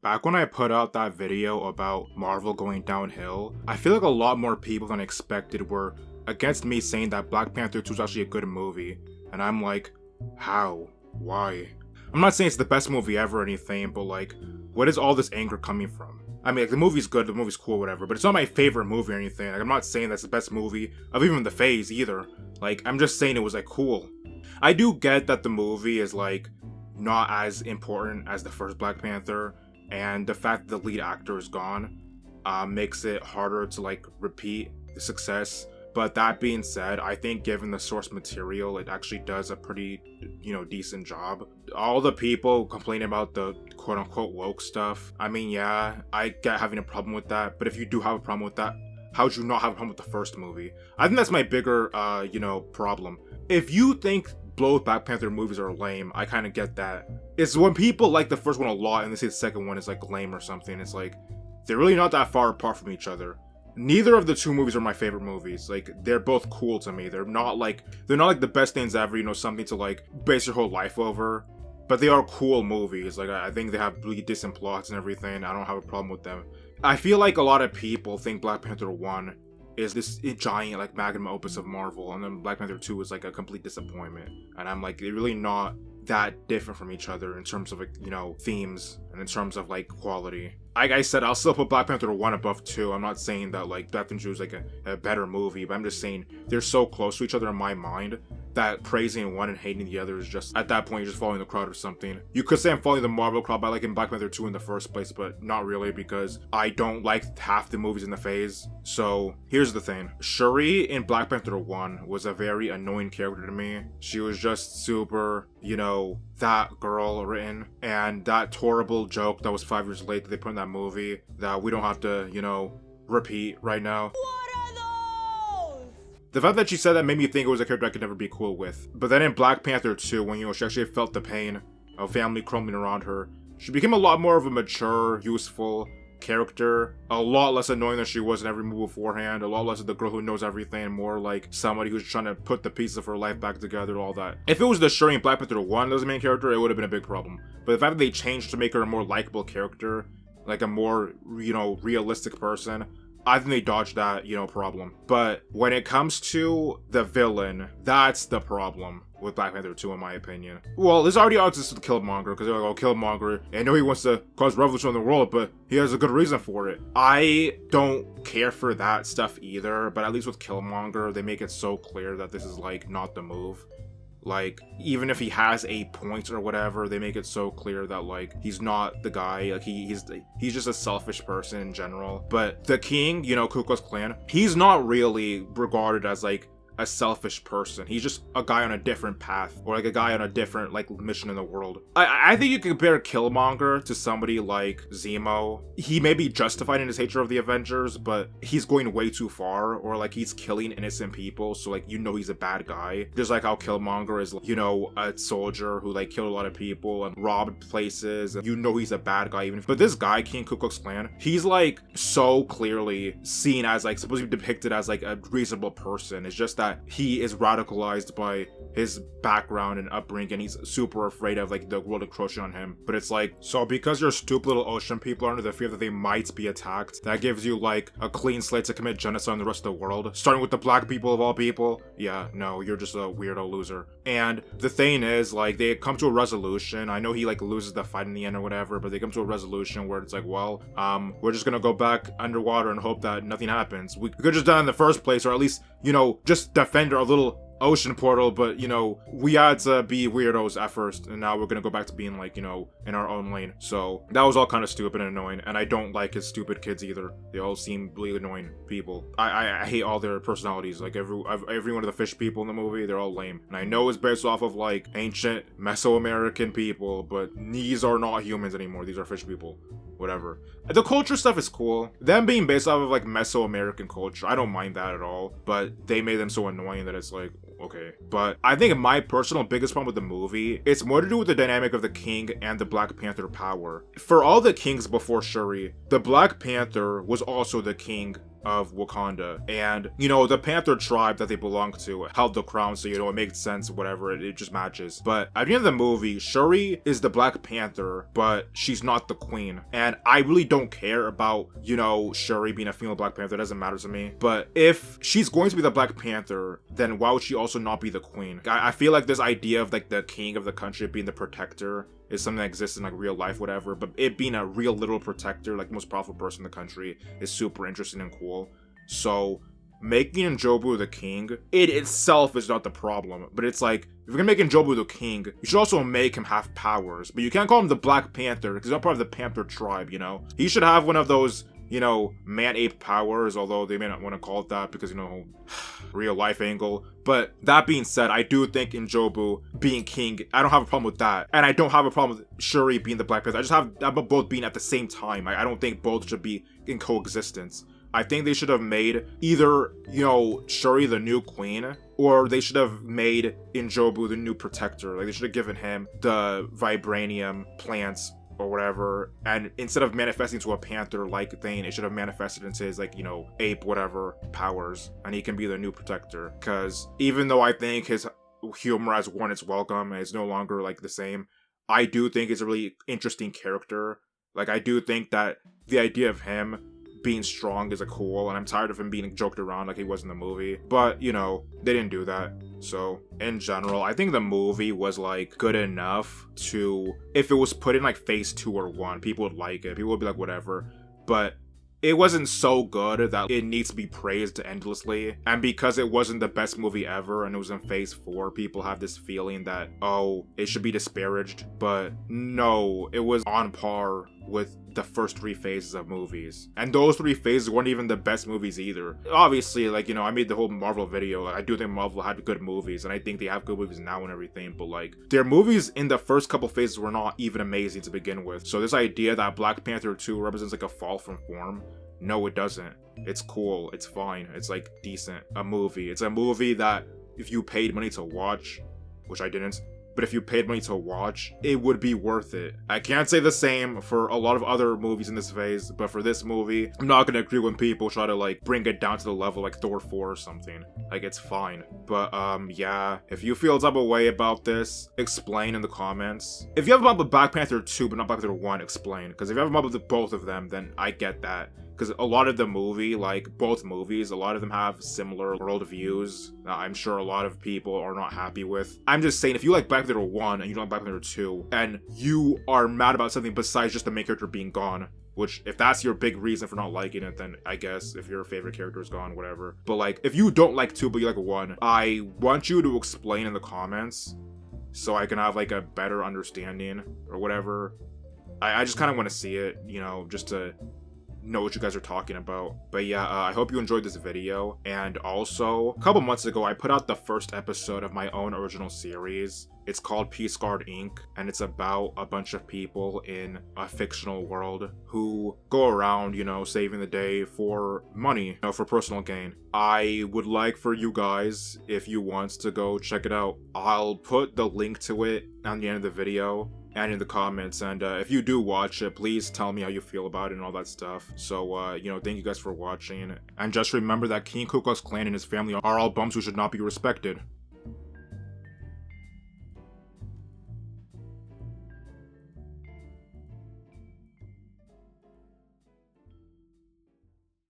Back when I put out that video about Marvel going downhill, I feel like a lot more people than expected were against me saying that Black Panther 2 is actually a good movie. And I'm like, how? Why? I'm not saying it's the best movie ever or anything, but like, what is all this anger coming from? I mean, like, the movie's good, the movie's cool, whatever, but it's not my favorite movie or anything. Like, I'm not saying that's the best movie of even the phase either. Like, I'm just saying it was like cool. I do get that the movie is like not as important as the first Black Panther, and the fact that the lead actor is gone makes it harder to like repeat the success. But that being said, I think given the source material, it actually does a pretty, decent job. All the people complaining about the quote-unquote woke stuff, I mean, yeah, I get having a problem with that, but if you do have a problem with that, how would you not have a problem with the first movie? I think that's my bigger, problem. If you think both Black Panther movies are lame, I kind of get that. It's when people like the first one a lot and they say the second one is like lame or something, it's like, they're really not that far apart from each other. Neither of the two movies are my favorite movies. Like, they're both cool to me. They're not like the best things ever, something to like base your whole life over. But they are cool movies. Like, I think they have really decent plots and everything. I don't have a problem with them. I feel like a lot of people think Black Panther 1 is this giant like magnum opus of Marvel, and then Black Panther 2 is like a complete disappointment. And I'm like, they're really not that different from each other in terms of like, themes and in terms of like quality. Like I said, I'll still put Black Panther 1 above 2. I'm not saying that like Black Panther 2 is like a better movie, but I'm just saying they're so close to each other in my mind that praising one and hating the other is just, at that point, you're just following the crowd or something. You could say I'm following the Marvel crowd by liking Black Panther 2 in the first place, but not really, because I don't like half the movies in the phase. So here's the thing. Shuri in Black Panther 1 was a very annoying character to me. She was just super, that girl written, and that horrible joke that was 5 years late that they put in that movie that we don't have to, repeat right now. The fact that she said that made me think it was a character I could never be cool with. But then in Black Panther 2, when she actually felt the pain of family crumbling around her, she became a lot more of a mature, useful character. A lot less annoying than she was in every movie beforehand. A lot less of the girl who knows everything, more like somebody who's trying to put the pieces of her life back together, all that. If it was the Shuri in Black Panther 1 that was the main character, it would have been a big problem. But the fact that they changed to make her a more likable character, like a more, realistic person, I think they dodged that, problem. But when it comes to the villain, that's the problem with Black Panther 2, in my opinion. Well, there's already arguments with Killmonger, because they're like, oh, Killmonger, I know he wants to cause revolution in the world, but he has a good reason for it. I don't care for that stuff either, but at least with Killmonger, they make it so clear that this is, like, not the move. Like, even if he has a point or whatever, they make it so clear that, like, he's not the guy. Like, he's just a selfish person in general. But the king, Ku Klux Klan, he's not really regarded as, like, a selfish person. He's just a guy on a different path, or like a guy on a different like mission in the world. I think you can compare Killmonger to somebody like Zemo. He may be justified in his hatred of the Avengers, but he's going way too far, or like he's killing innocent people, so like he's a bad guy. Just like how Killmonger is, a soldier who like killed a lot of people and robbed places, and he's a bad guy even. But this guy, King Ku Klux Klan, he's like so clearly seen as like supposed to be depicted as like a reasonable person. It's just that he is radicalized by his background and upbringing. He's super afraid of like the world encroaching on him. But it's like, so because your stupid little ocean people are under the fear that they might be attacked, that gives you like a clean slate to commit genocide on the rest of the world, starting with the black people of all people? Yeah, no, you're just a weirdo loser. And the thing is, like, they come to a resolution. I know he like loses the fight in the end or whatever, but they come to a resolution where it's like, well, we're just gonna go back underwater and hope that nothing happens. We could just done it in the first place, or at least, just defend our little ocean portal, but we had to be weirdos at first, and now we're gonna go back to being like, in our own lane. So that was all kind of stupid and annoying, and I don't like his stupid kids either. They all seem really annoying people. I hate all their personalities. Like every one of the fish people in the movie, they're all lame. And I know it's based off of like ancient Mesoamerican people, but these are not humans anymore. These are fish people. Whatever. The culture stuff is cool. Them being based off of like Mesoamerican culture, I don't mind that at all. But they made them so annoying that it's like, okay. But I think my personal biggest problem with the movie, it's more to do with the dynamic of the king and the Black Panther power. For all the kings before Shuri, the Black Panther was also the king of Wakanda. And, you know, the Panther tribe that they belong to held the crown, so, you know, it makes sense, whatever, it just matches. But at the end of the movie, Shuri is the Black Panther, but she's not the queen. And I really don't care about, you know, Shuri being a female Black Panther, it doesn't matter to me. But if she's going to be the Black Panther, then why would she also not be the queen? I feel like this idea of like the king of the country being the protector is something that exists in like real life, whatever, but it being a real literal protector, like most powerful person in the country, is super interesting and cool. So making Njobu the king, it itself is not the problem, but it's like, if you're gonna make Njobu the king, you should also make him have powers, but you can't call him the Black Panther, because he's not part of the Panther tribe, you know? He should have one of those, you know, man-ape powers, although they may not want to call it that because, you know, real life angle. But that being said, I do think Njobu being king, I don't have a problem with that. And I don't have a problem with Shuri being the Black Panther. I just have both being at the same time. I don't think both should be in coexistence. I think they should have made either, you know, Shuri the new queen, or they should have made Njobu the new protector. Like, they should have given him the vibranium plants or whatever, and instead of manifesting to a panther-like thing, it should have manifested into his, like, you know, ape whatever powers, and he can be the new protector. Because even though I think his humor has won its welcome and is no longer like the same, I do think he's a really interesting character. Like, I do think that the idea of him being strong is a cool, and I'm tired of him being joked around like he was in the movie. But, you know, they didn't do that. So, in general, I think the movie was, like, good enough to, if it was put in, like, phase 2 or 1, people would like it. People would be like, whatever. But it wasn't so good that it needs to be praised endlessly. And because it wasn't the best movie ever and it was in phase 4, people have this feeling that, oh, it should be disparaged. But no, it was on par with the first 3 phases of movies. And those 3 phases weren't even the best movies either. Obviously, like, you know, I made the whole Marvel video. I do think Marvel had good movies, and I think they have good movies now and everything, but like, their movies in the first couple phases were not even amazing to begin with. So this idea that Black Panther 2 represents like a fall from form, no, it doesn't. It's cool, it's fine, it's like decent. A movie. It's a movie that if you paid money to watch, which I didn't, but if you paid money to watch, it would be worth it. I can't say the same for a lot of other movies in this phase, but for this movie, I'm not gonna agree when people try to like bring it down to the level like Thor 4 or something. Like, it's fine. But yeah, if you feel type of way about this, explain in the comments. If you have a problem with Black Panther 2 but not Black Panther 1, explain. Because if you have a problem with both of them, then I get that. Because a lot of the movie, like both movies, a lot of them have similar worldviews that I'm sure a lot of people are not happy with. I'm just saying, if you like Black Panther 1 and you don't like Black Panther 2, and you are mad about something besides just the main character being gone, which, if that's your big reason for not liking it, then I guess if your favorite character is gone, whatever. But like, if you don't like 2 but you like 1, I want you to explain in the comments so I can have like a better understanding or whatever. I just kind of want to see it, you know, just to know what you guys are talking about. But yeah, I hope you enjoyed this video. And also, a couple months ago, I put out the first episode of my own original series. It's called Peace Guard Inc. And it's about a bunch of people in a fictional world who go around, you know, saving the day for money, you know, for personal gain. I would like for you guys, if you want, to go check it out. I'll put the link to it on the end of the video and in the comments, and if you do watch it, please tell me how you feel about it and all that stuff. So, you know, thank you guys for watching, and just remember that King Ku Klux Klan and his family are all bums who should not be respected.